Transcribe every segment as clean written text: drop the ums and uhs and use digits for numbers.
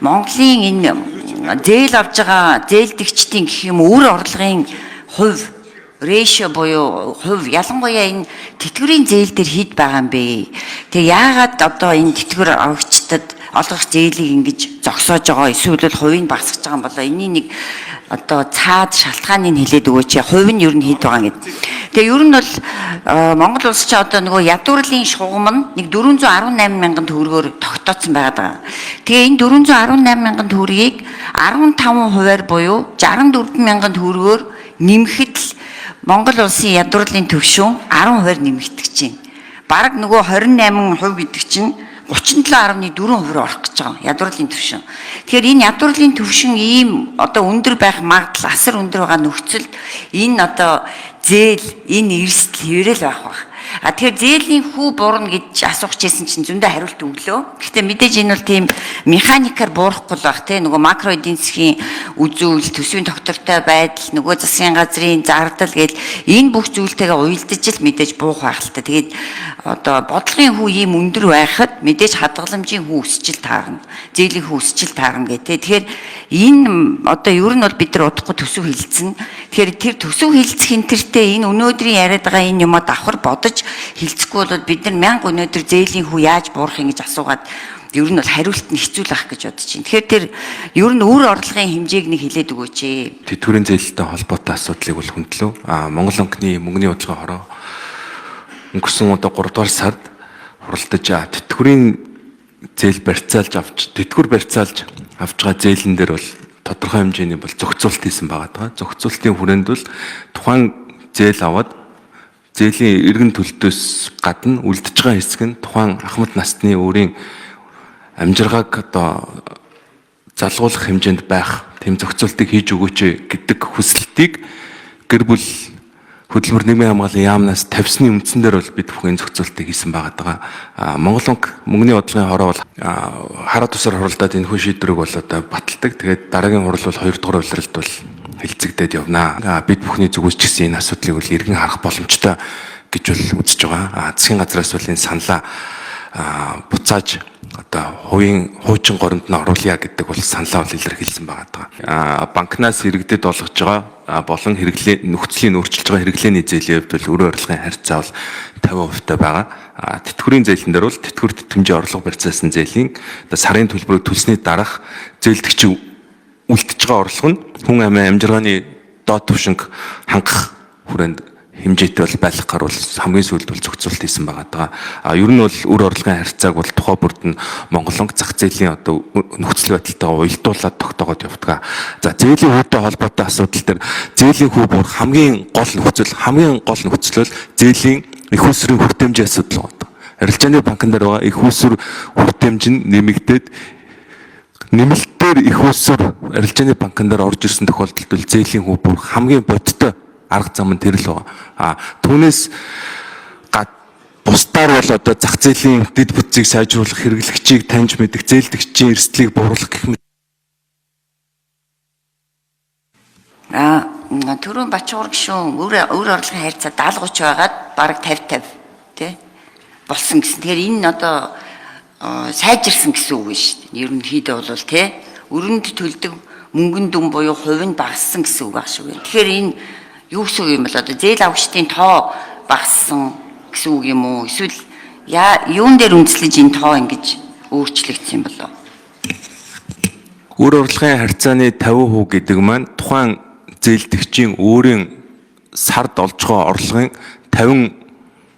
Монголын энэ зээл авж байгаа зээлдэгчдийн гэх юм үр орлогын хувь ratio буюу хувь ялангуяа энэ тэтгэврийн зээл дээр хэд байгаа юм бэ? Тэгээ яагаад одоо энэ тэтгэвэр авагчдад олгох зээлийг ингэж зогсоож байгаа эсвэл хувийг багасгаж байгаа юм болоо энэний нэг одоо цаад шалтгааныг хэлээд өгөөч. Хувь нь ер нь хэд байгаа гэдэг. Тэгээ ер нь бол Монгол улс ч одоо нөгөө ядуурлын шугам нь нэг 418 мянган төгрөгөөр тогтооцсон байгаа. Тэгээ энэ 418 мянган төгрөгийг 15%-аар буюу 64 мянган төгрөгөөр нэмэхэд л Монгол улсын ядуурлын түвшин 10%-аар нэмэгдэж байна. Бараг нөгөө 28% гэдэг чинь 37.4% орох гэж байгаа ядуурлын түвшин. Тэгэхээр энэ ядуурлын түвшин ийм одоо өндөр байх магадлал асар өндөр байгаа нөхцөлд энэ одоо зээл энэ эрсдэл хэврэл байх баг. Тэгэхээр зээлийн хүү буурна гэж асуух гэсэн чинь зөндөө хариулт өглөө. Гэхдээ мэдээж энэ бол тийм механикаар буурахгүй л баг те нөгөө макро эдийн засгийн үзүүл, төсвийн тогтвортой байдал, нөгөө засгийн газрын зардал гэл энэ бүх зүйлтэйгээ уялдаж л мэдээж буух байх л та. Тэгээд одоо бодлогын хүү ийм өндөр байхад мэдээж хадгаламжийн хүү өсчил таарна. Зээлийн хүү өсчил таарна гэдэг. Тэгэхээр энэ одоо ер нь бол бид нар удахгүй төсөв хилцэн. Тэгэхээр тэр төсөв хилцэх хинтертэй энэ өнөөдрийн яриад байгаа энэ юмаа давхар бодож хилцэхгүй бол бид нар 1000 өнөөдөр зээлийн хүү яаж буурах юм гэж асуугаад ер нь бол хариулт нь хэцүү л ах гэж бодож байна. Тэгэхээр тэр ер нь үр орлогын хэмжээг нэг хэлээд өгөөч. Тэтгэврийн зээлтэй холбоотой асуудлыг бол хөндлөө. Монгол банкны мөнгөний бодлогын хороо өнгөрсөн одоо 3 дугаар сард хуралдаж тэтгэврийн зээл барьцаалж тэтгэвэр барьцаалж авч байгаа зээлэн дээр бол тодорхой хэмжээний бол зохицуулт хийсэн байгаа. Зохицуултын хүрээнд бол тухайн зээл аваад зээлийн эргэн төлөлтөөс гадна үлдэж байгаа хэсэг нь тухайн ахмад насны өөрийн амжиргааг одоо залгуулах хэмжээнд байх тийм зохицуултыг хийж өгөөч гэдэг хүсэлтийг гэр бүл хөдөлмөр нийгмийн хамгааллын яамнаас тавьсны үндсэн дээр бол бид бүхэн зохицуултыг хийсэн байгаа. Монгол банк мөнгөний бодлогын хороо бол хараа тусаар хуралдаад энэ хүн шийдвэрийг бол одоо баталдаг. Тэгээд дараагийн хурал бол 2 дугаар улиралд бол хилцэгдээд явна. Бид бүхний зүгээс ч гэсэн энэ асуудлыг бол эргэн харах боломжтой гэж бол үзэж байгаа. Засгийн газраас бол энэ саналаа буцааж одоо хуучин горимд нь оруулъя гэдэг бол саналаа бол илэрхийлсэн байгаа. Банкнаас иргэдэд олгож байгаа болон нөхцөлийн өөрчилж байгаа хэрэглээний зээлийн хувьд бол үр орлогын харьцаа бол 50% байгаа. Тэтгэврийн зээлэн дээр бол тэтгэвэр тэтгэмжийн орлого барьцаасан зээлийн сарын төлбөрийг төлсний дараах зээлдэгчийн үлдэж байгаа орлого нь хүн амын амжиргааны доод түвшинг хангах хүрээнд хэмжээтэй бол байх гар бол хамгийн сүүлд бол зохицуулт хийсэн байгаа. Ер нь бол үр орлогын харьцааг бол тухай бүрд нь Монгол банк зах зээлийн одоо нөхцөл байдалтайгаа уялдуулаад тогтоогод явдаг. За зээлийн хүйтэй холбоотой асуудал дээр зээлийн хүү бүр хамгийн гол нөхцөл бол зээлийн их усрын хүртээмжийн асуудал байна. Арилжааны банкн дээр байгаа их уср хүртээмж нь нэмэгдээд нэмэлтээр их уср арилжааны банкн дээр орж ирсэн тохиолдолд бол зээлийн хүү бүр хамгийн бодиттой арга зам нь тэр л байгаа. Түүнээс бусдаар бол одоо зах зээлийн дэд бүтцийг сайжруулах, хэрэглэгчийг таньж мэдэх, зээлдэгчийн эрсдлийг бууруулах гэх мэт. Түрүүн Бачуур гишүүн үр орлогын харьцаа 70-30 байгаад бараг 50-50 тий болсон гэсэн. Тэгэхээр энэ одоо сайжирсан гэсэн үг шүү дээ. Ерөнхийдөө бол тий өрөнд төлдөг мөнгөн дүн буюу хувь нь багассан гэсэн үг баг шүү. Тэгэхээр энэ юу гэсэн үг юм бол одоо зээл авагчдын тоо багассан гэсэн үг юм уу? Эсвэл юун дээр үндэслэж энэ тоо ингэж өөрчлөгдсөн юм болов? Үр орлогын харьцааны 50% гэдэг маань тухайн зээлдэгчийн өөрийн сард олж байгаа орлогын 50%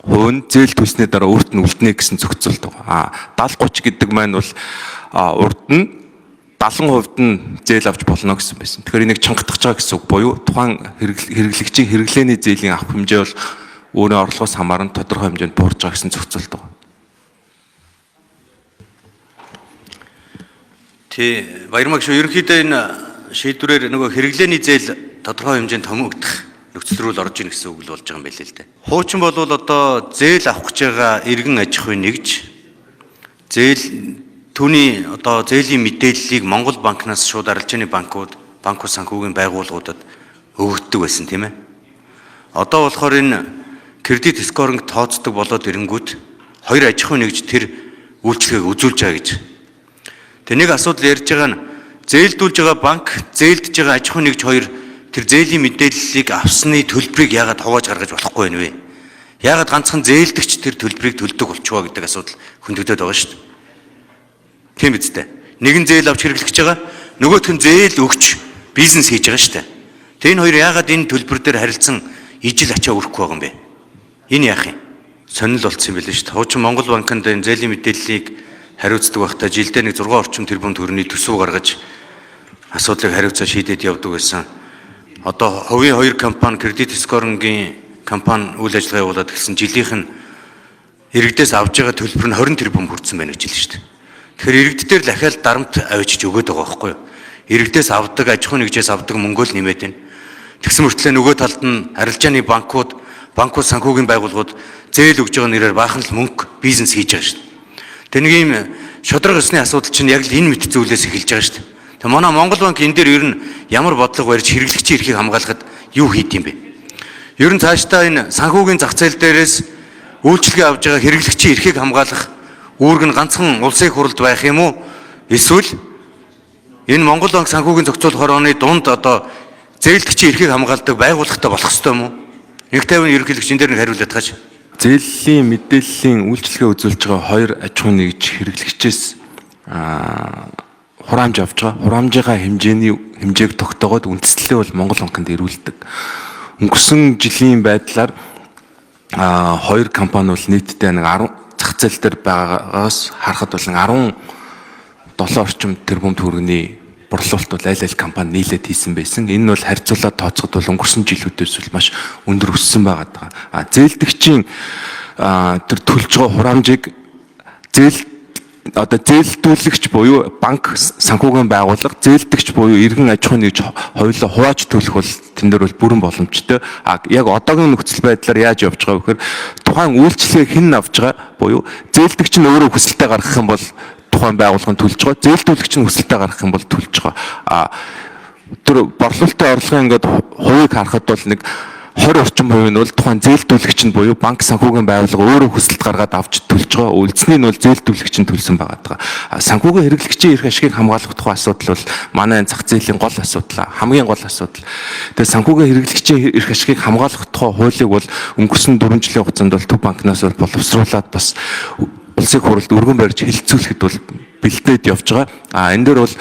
нь зээл төлсний дараа өөрт нь үлднэ гэсэн зохицуулт байгаа. 70-30 гэдэг маань бол урд нь 70% нь зээл авч болно гэсэн байсан. Тэгэхээр энийг чангатгах байгаа гэсэн үг буюу тухайн хэрэглэгчийн хэрэглээний зээлийн авах хэмжээ бол өөрийн орлогоос хамааран тодорхой хэмжээнд буурж байгаа гэсэн зохицуулт байна. Тий, баярмаг шүү. Ерөнхийдөө энэ шийдвэрээр нөгөө хэрэглээний зээл тодорхой хэмжээнд томогдох нөхцөл рүү орж ийн гэсэн үг л болж байгаа юм байна л дээ. Хуучин бол одоо зээл авах гэж байгаа иргэн аж ахуйн нэгж зээл түүний одоо зээлийн мэдээллийг Монгол банкнаас шууд арилжааны банкуд, санхүүгийн байгууллагуудад өгөгддөг байсан тийм ээ. Одоо болохоор энэ кредит скоринг тооцдог болоод ирэнгүүт хоёр аж ахуйн нэгж тэр үйлчлэгийг үзүүлж байгаа гэж Тэгээ нэг асуудал ярьж байгаа нь зээлдүүлж байгаа банк, зээлдэж байгаа аж ахуйн нэгж хоёр тэр зээлийн мэдээллийг авсны төлбөрийг яагаад хувааж гаргаж болохгүй юм бэ? Яагаад ганцхан зээлдэгч тэр төлбөрийг төлдөг болчихвоо гэдэг асуудал хөндөгдөд байгаа шүү дээ. Тийм биз дээ. Нэгэн зээл авч хэрэглэж байгаа, нөгөөх нь зээл өгч бизнес хийж байгаа шүү дээ. Тэгээ энэ хоёр яагаад энэ төлбөр дээр харилцан ижил ачаа өрөхгүй байгаа юм бэ? Энэ яах юм? Сонирхол болцсон юм билээ шүү дээ. Хуучин Монгол банкнд энэ зээлийн мэдээллийг хариуцдаг байхдаа жилдээ нэг 6 орчим тэрбум төгрөгийн төсөв гаргаж асуудлыг хариуцаа шийдээд явдаг байсан. Одоо хувийн хоёр компани кредит скорингийн компани үйл ажиллагаа явуулаад гэсэн жилийнх нь иргэдээс авж байгаа төлбөр нь 20 тэрбум хүрсэн байна гэж хэлсэн шүү дээ. Тэгэхээр иргэдээр дахиад дарамт авчиж өгöd байгаа байхгүй юу? Иргэдээс авдаг, аж ахуйн нэгжээс авдаг мөнгөө л нэмээд байна. Тэгсэн мөртлөө нөгөө талд нь арилжааны банкуд санхүүгийн байгууллагууд зээл өгж байгаа нэрээр баахан л мөнгө бизнес хийж байгаа шүү дээ. Тэр нэг юм шодрог ёсны асуудал чинь яг л энэ мэт зүйлээс эхэлж байгаа шүү дээ. Тэгээ манай Монгол банк энэ дээр ер нь ямар бодлого барьж хэрэглэгчийн эрхийг хамгаалахад юу хийд юм бэ? Ер нь цаашдаа энэ санхүүгийн зах зээл дээрээс үйлчлэгээ авж байгаа хэрэглэгчийн эрхийг хамгаалах үүрэг нь ганцхан улсын хурлд байх юм уу? Эсвэл энэ Монгол банк санхүүгийн зохицуулах хорооны дунд одоо зээлдэгчийн эрхийг хамгаалдаг байгууллагатай болох ёстой юм уу? Нэг тайван ерөнхийлөгч энэ дээр нэг хариулт тааж. Зээлийн мэдээллийн үйлчлэгээ үзүүлж байгаа хоёр аж ахуйн нэгж хэрэглэгчээс хураамж авч байгаа. Хураамжийнхаа хэмжээг тогтоогоод үндэслэлээ бол Монгол банкнд ирүүлдэг. Өнгөрсөн жилийн байдлаар хоёр компани бол нийтдээ нэг 10 зах зээл дээр байгаагаас харахад бол 17 орчим тэрбум төгрөгийн борлуулалт бол аль аль компани нийлээд хийсэн байсан. Энэ нь бол харьцуулаад тооцоход бол өнгөрсөн жилүүдээс бол маш өндөр өссөн байгаа. Зээлдэгчийн тэр төлж байгаа хураамжийг зээлдүүлэгч буюу банк санхүүгийн байгууллага, зээлдэгч буюу иргэн аж ахуйн нэгж хоёулаа хувааж төлөх бол тэн дээр бол бүрэн боломжтой. Яг одоогийн нөхцөл байдлаар яаж явж байгаа вэ гэхээр тухайн үйлчлэгийг хэн авч байгаа буюу зээлдэгч нь өөрөө хүсэлтэд гаргах юм бол тухайн байгууллагын төлж байгаа, зээлдүүлэгч нь хүсэлтэд гаргах юм бол төлж байгаа. Тэр борлуулалтын орлогын ингээд хувийг харахад бол нэг 20 орчим хувь нь бол тухайн зээлдүүлэгч нь буюу банк санхүүгийн байгууллага өөрөө хүсэлт гаргаад авч төлж байгаа. Үлдсний нь бол зээлдүүлэгч нь төлсөн байгаа. Санхүүгийн хэрэглэгчийн эрх ашигыг хамгаалах тухай асуудал бол манай зах зээлийн гол асуудал, хамгийн гол асуудал. Тэгээ санхүүгийн хэрэглэгчийн эрх ашигыг хамгаалах тухай хуулийг бол өнгөрсөн 4 жилийн хугацаанд бол Төв банкнаас бол боловсруулад бас улсын хурлд өргөн барьж хэлэлцүүлэхэд бол бэлдээд явж байгаа. Энэ дээр бол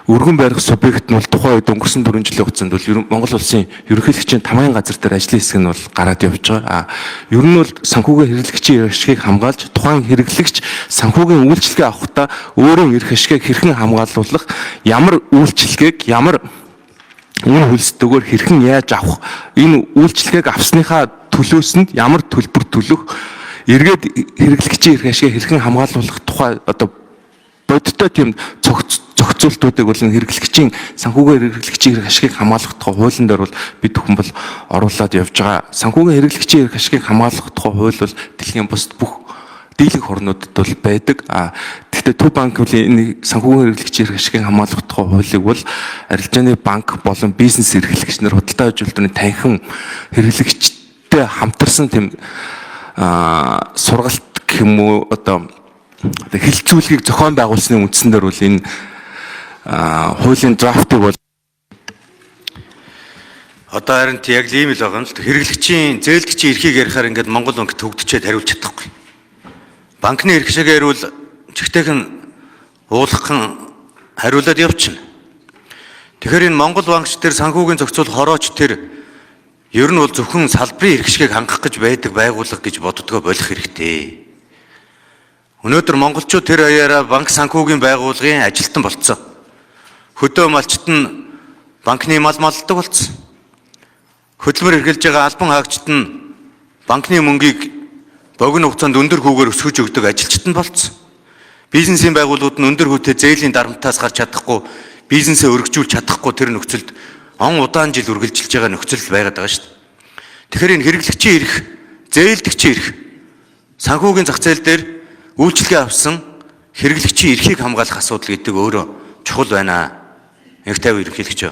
өргөн барих субъект нь бол тухайн үед өнгөрсөн 4 жилийн хугацаанд бол Монгол улсын ерөнхийлөгчийн тамгын газар дээр ажлын хэсэг нь бол гараад явж байгаа. Ер нь бол санхүүгийн хэрэглэгчийн эрх ашигыг хамгаалж тухайн хэрэглэгч санхүүгийн үйлчилгээ авахдаа өөрөө эрх ашигыг хэрхэн хамгаалуулах, ямар үйлчилгээг ямар үн хөлсдөгөөр хэрхэн яаж авах, энэ үйлчилгээг авсныхаа төлөөс нь ямар төлбөр төлөх, эргээд хэрэглэгчийн эрх ашигыг хэрхэн хамгаалуулах тухай одоо бодиттой тийм зохицуултуудыг бол хэрэглэгчийн санхүүгийн хэрэглэгчийн эрх ашигыг хамгаалах тухай хуулийн дээр бол бид бүхэн бол оруулаад явж байгаа. Санхүүгийн хэрэглэгчийн эрх ашигыг хамгаалах тухай хууль бол дэлхийн бусад бүх дийлэнх орнуудад бол байдаг. Гэхдээ Төв банк бол энэ санхүүгийн хэрэглэгчийн эрх ашигыг хамгаалах тухай хуулийг бол арилжааны банк болон бизнес эрхлэгч нар, худалдаа аж үйлдвэрийн танхим хэрэглэгчтэй хамтарсан тийм сургалт гэх юм уу одоо хэлэлцүүлгийг зохион байгуулсны үндсэн дээр бол энэ хуулийн драфтыг бол одоо харин яг л ийм л байгаа юм л хэрэглэгчийн зээлдэгчийн эрхийг ярихаар ингээд Монгол банк төгдчээд хариулж чадахгүй. Банкны эрх ашигаар ярил чигтэйхэн уулаххан хариулаад явчихна. Тэгэхээр энэ Монгол банкч тэр санхүүгийн зохицуул хорооч тэр ер нь бол зөвхөн салбарын эрх ашигыг хангах гэж байдаг байгууллага гэж боддгоо болох хэрэгтэй. Өнөөдөр монголчууд тэр аяараа банк санхүүгийн байгууллагын ажилтан болцсон. Хөдөө малчт нь банкны мал малддаг болцсон. Хөдөлмөр эрхэлж байгаа албан хаагчид нь банкны мөнгийг богино хугацаанд өндөр хүүгээр өсгөж өгдөг ажилчид нь болцсон. Бизнесийн байгууллагууд нь өндөр хүүтэй зээлийн дарамтаас гарч чадахгүй, бизнесээ өргөжүүлж чадахгүй тэр нөхцөлд удаан жил үргэлжилж байгаа нөхцөл байгаад байгаа шүү дээ. Тэгэхээр энэ хэрэглэгчийн эрх, зээлдэгчийн эрх, санхүүгийн зах зээл дээр үйлчлэгээ авсан хэрэглэгчийн эрхийг хамгаалах асуудал гэдэг өөрөө чухал байна. Нэг тайван ерөнхийлөгч.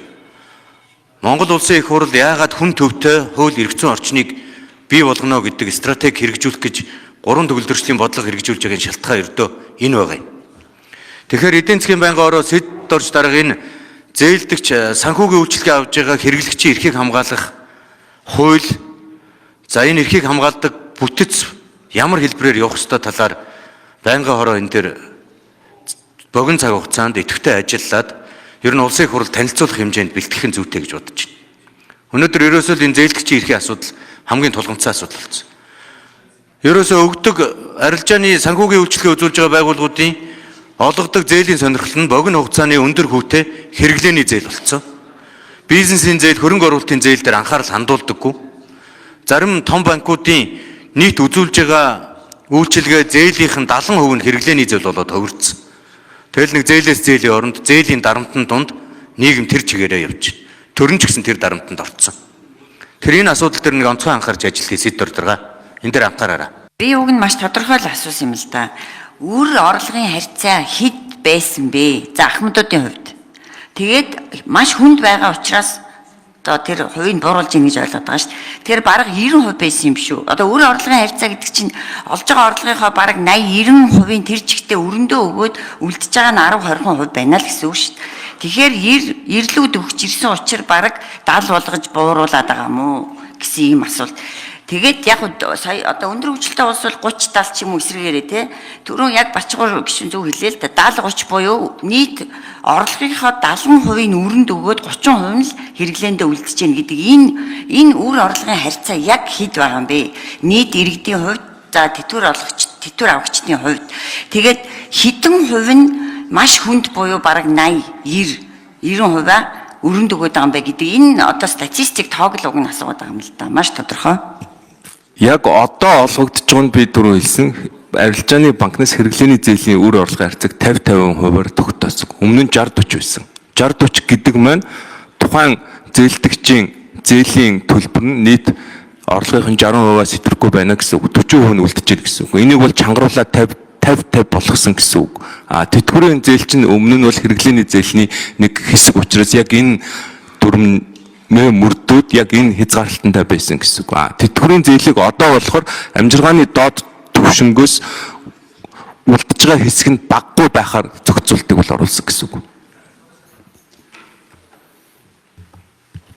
Монгол улсын их хурл яагаад хүн төвтэй хууль эрх зүйн орчныг бий болгоно гэдэг стратеги хэрэгжүүлэх гэж 3 төгөлдрөчлийн бодлого хэрэгжүүлж байгаа шалтгаан ердөө энэ байгаа юм. Тэгэхээр эдийн засгийн байнгын ороо сэд орж дарга энэ зээлдэгч санхүүгийн үйлчлэгээ авж байгаа хэрэглэгчийн эрхийг хамгаалах хууль, за энэ эрхийг хамгаалдаг бүтэц ямар хэлбэрээр явах ёстой талаар байнгын хороо энэ дээр богино цаг хугацаанд идэвхтэй ажиллаад ер нь улсын их хурл танилцуулах хэмжээнд бэлтгэх нь зүйтэй гэж бодож байна. Өнөөдөр ерөөсөө л энэ зээлдэгчийн эрхийн асуудал хамгийн тулгымцсан асуудал болсон. Ерөөсөө өгдөг арилжааны санхүүгийн үйлчлэгээ үзүүлж байгаа байгууллагуудын олгодог зээлийн сонирхол нь богино хугацааны өндөр хүүтэй хэрэглээний зээл болсон. Бизнесийн зээл, хөрөнгө оруулалтын зээл дээр анхаарал хандуулдаггүй. Зарим том банкуудын нийт үзүүлж байгаа үйлчилгээ зээлийнх нь 70% нь хэрэглээний зээл болоод хувирсан. Тэгэл нэг зээлээс зээлийн оронд зээлийн дарамтны дунд нийгэм тэр чигээрээ явж байна. Төрөн ч гэсэн тэр дарамтанд орцсон. Тэр энэ асуудал дээр нэг онцгой анхаарч ажиллахыг сэд дурдгаа. Энэ дээр анхаараарай. Би уг нь маш тодорхой л асуусан юм л да. Үр орлогын харьцаа хэд байсан бэ? За Ахмадуудын хувьд. Тэгээд маш хүнд байгаа учраас одоо тэр хувийг бууруулж ийн гэж ойлгоод байгаа шүү дээ. Тэгэхээр бараг 90% байсан юм шүү. Одоо үр орлогын харьцаа гэдэг чинь олж байгаа орлогынхоо бараг 80-90% тэр чигтээ өрөндөө өгөөд үлдэж байгаа нь 10-20% байна л гэсэн үг шүү дээ. Тэгэхээр ирлүүд өгч ирсэн учраас бараг 70 болгож бууруулад байгаа мó гэсэн ийм асуулт. Тэгээд яг сая одоо өндөр хөгжилтэй улс бол 30-70 ч юм уу эсрэгээрээ те түрүүн яг Бачгуур гишүүн зөв хэлээ л да 70-30 буюу нийт орлогынхоо 70% нь өрөнд өгөөд 30% нь л хэрэглээндээ үлдэж гин гэдэг энэ үр орлогын харьцаа яг хэд байгаа юм бэ? Нийт иргэдийн хувьд за тэтгэвэр авагчдын хувьд тэгээд хэдэн хувь нь маш хүнд буюу бараг 80-90% өрөнд өгөөд байгаа юм бэ гэдэг энэ одоо статистик тооглог нь асуугаад байгаа юм л да маш тодорхой. Яг одоо олгогдож байгаа нь би түрүү хэлсэн арилжааны банкнаас хэрэглээний зээлийн үр орлогын харьцааг 50-50%-аар тогтоосон. Өмнө нь 60-40 байсан. 60-40 гэдэг маань тухайн зээлдэгчийн зээлийн төлбөр нь нийт орлогын 60%-аас идэвхгүй байна гэсэн үг. 40% нь үлдэж байна гэсэн үг. Энийг бол чангаруулаад 50-50 болгосон гэсэн үг. Тэтгэврийн зээл чинь өмнө нь бол хэрэглээний зээлийн нэг хэсэг учраас яг энэ дүрм мөрдүүд яг энэ хязгаарлалтантай байсан гэсэн үг. Тэтгэврийн зээлийг одоо болохоор амжиргааны доод түвшингөөс үлдэж байгаа хэсэг нь баггүй байхаар зохицуултыг бол оруулсан гэсэн үг.